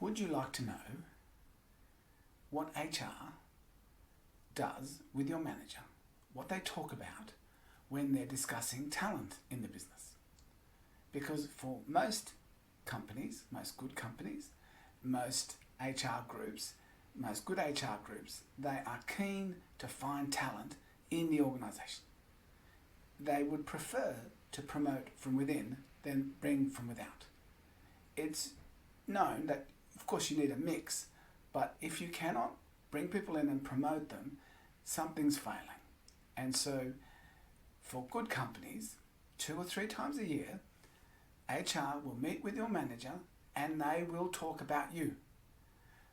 Would you like to know what HR does with your manager, what they talk about when they're discussing talent in the business? Because for most companies, most good companies, most HR groups, most good HR groups, they are keen to find talent in the organisation. They would prefer to promote from within than bring from without. It's known that, of course, you need a mix, but if you cannot bring people in and promote them, something's failing. And so, for good companies, 2 or 3 times a year, HR will meet with your manager and they will talk about you.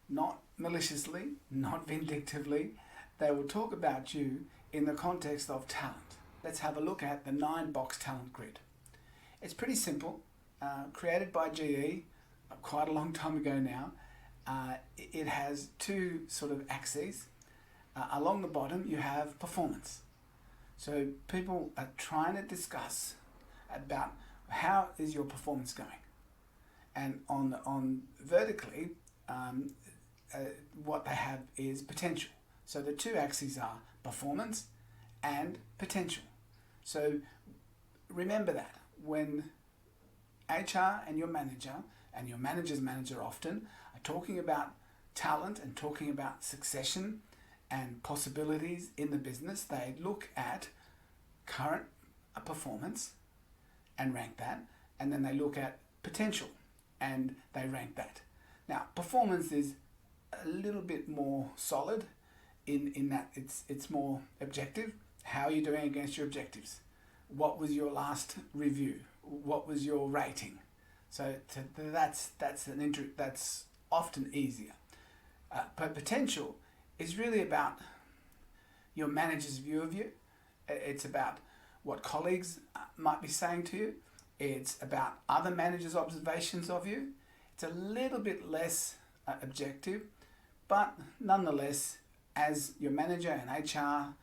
Not maliciously, not vindictively. They will talk about you in the context of talent. Let's have a look at the 9-box talent grid. It's pretty simple, created by GE quite a long time ago now. It has 2 sort of axes. Along the bottom you have performance. So people are trying to discuss about how is your performance going. And on vertically, what they have is potential. So the 2 axes are performance and potential. So remember that when HR and your manager's manager often are talking about talent and talking about succession and possibilities in the business, they look at current performance and rank that, and then they look at potential and they rank that. Now, performance is a little bit more solid in that it's more objective. How are you doing against your objectives? What was your last review? What was your rating? So that's often easier. But potential is really about your manager's view of you. It's about what colleagues might be saying to you. It's about other managers' observations of you. It's a little bit less objective, but nonetheless, as your manager and HR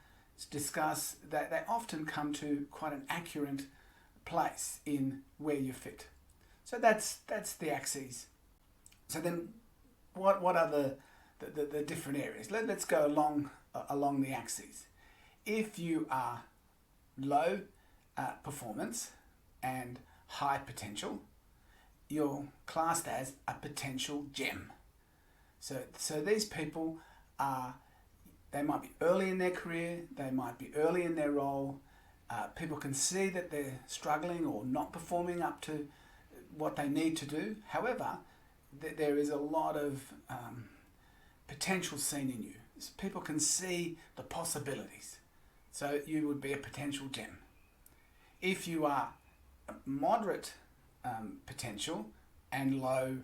discuss, that they often come to quite an accurate place in where you fit. So that's the axes. So then, what are the different areas? Let's go along the axes. If you are low performance and high potential, you're classed as a potential gem. So these people they might be early in their career, they might be early in their role. People can see that they're struggling or not performing up to what they need to do. However, there is a lot of potential seen in you. People can see the possibilities. So you would be a potential gem. If you are moderate potential and low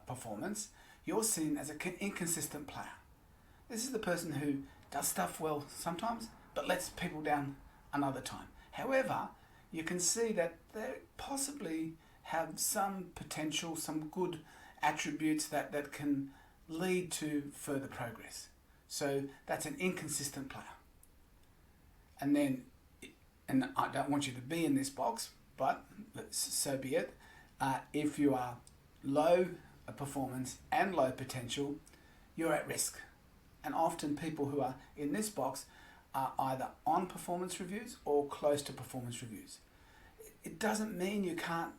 performance, you're seen as an inconsistent player. This is the person who does stuff well sometimes, but lets people down another time. However, you can see that they possibly have some potential, some good attributes that can lead to further progress. So that's an inconsistent player. And I don't want you to be in this box, but so be it. If you are low performance and low potential, you're at risk. And often people who are in this box are either on performance reviews or close to performance reviews. It doesn't mean you can't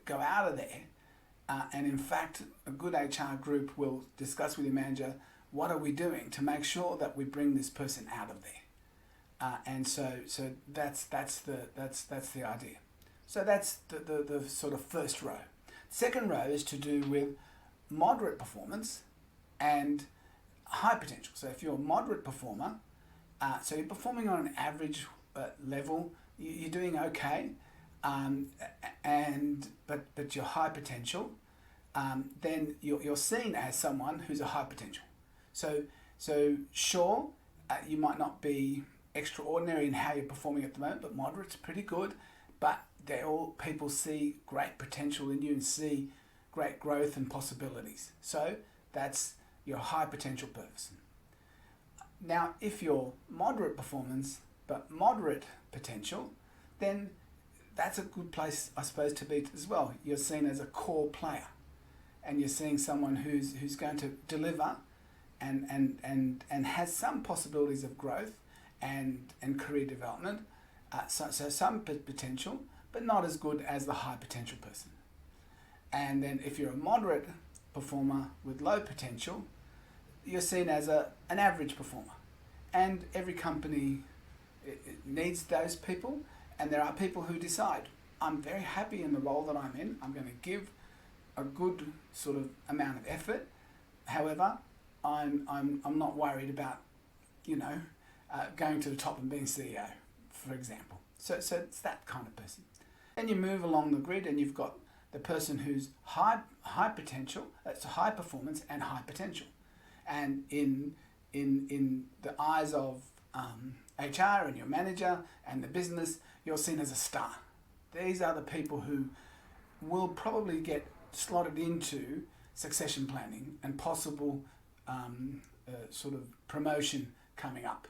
go out of there. And in fact, a good HR group will discuss with your manager, what are we doing to make sure that we bring this person out of there? And so that's the idea. So that's the sort of first row. Second row is to do with moderate performance and high potential. So if you're a moderate performer, so you're performing on an average level, you're doing okay, but you're high potential, then you're seen as someone who's a high potential. So sure, you might not be extraordinary in how you're performing at the moment, but moderate's pretty good. But people see great potential in you and see great growth and possibilities. So that's your high potential person. Now, if you're moderate performance but moderate potential, then that's a good place, I suppose, to be as well. You're seen as a core player. and you're seeing someone who's going to deliver and has some possibilities of growth and career development, so some potential, but not as good as the high potential person. And then if you're a moderate performer with low potential, you're seen as an average performer. And every company needs those people, and there are people who decide, I'm very happy in the role that I'm in, I'm going to give a good sort of amount of effort. However, I'm not worried about, going to the top and being CEO, for example. So it's that kind of person. Then you move along the grid and you've got the person who's high potential, that's high performance and high potential. And in the eyes of HR and your manager and the business, you're seen as a star. These are the people who will probably get slotted into succession planning and possible sort of promotion coming up.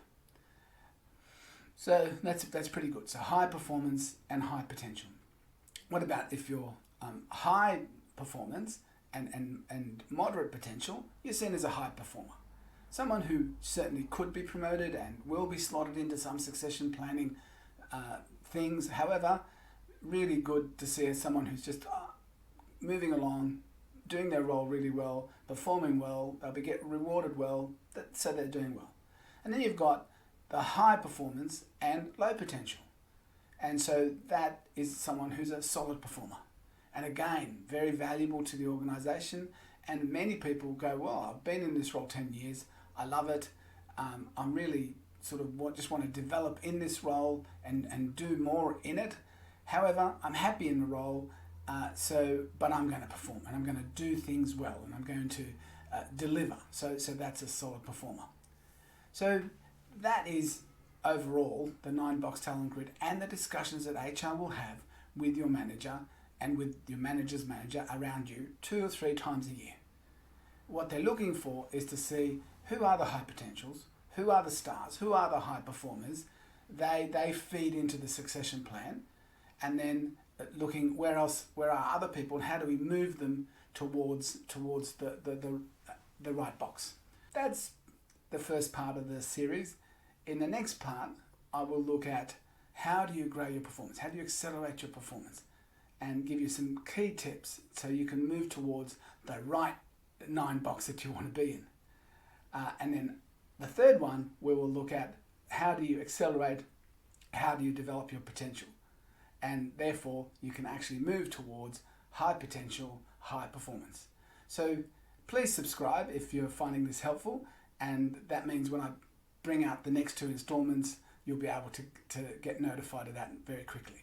So that's pretty good. So high performance and high potential. What about if you're high performance and moderate potential? You're seen as a high performer. Someone who certainly could be promoted and will be slotted into some succession planning things. However, really good to see as someone who's just moving along, doing their role really well, performing well, they'll be get rewarded well, so they're doing well. And then you've got the high performance and low potential. And so that is someone who's a solid performer. And again, very valuable to the organisation. And many people go, well, I've been in this role 10 years, I love it, I'm really sort of just want to develop in this role and do more in it. However, I'm happy in the role, but I'm going to perform and I'm going to do things well and I'm going to deliver. So that's a solid performer. So that is overall the 9-box talent grid and the discussions that HR will have with your manager and with your manager's manager around you 2 or 3 times a year. What they're looking for is to see who are the high potentials, who are the stars, who are the high performers. They feed into the succession plan, and then looking where are other people and how do we move them towards the right box. That's the first part of the series. In the next part, I will look at how do you grow your performance, how do you accelerate your performance, and give you some key tips so you can move towards the right 9 box that you want to be in. And then the third one, we will look at how do you accelerate, how do you develop your potential, and therefore you can actually move towards high potential, high performance. So please subscribe if you're finding this helpful, and that means when I bring out the next 2 installments, you'll be able to get notified of that very quickly.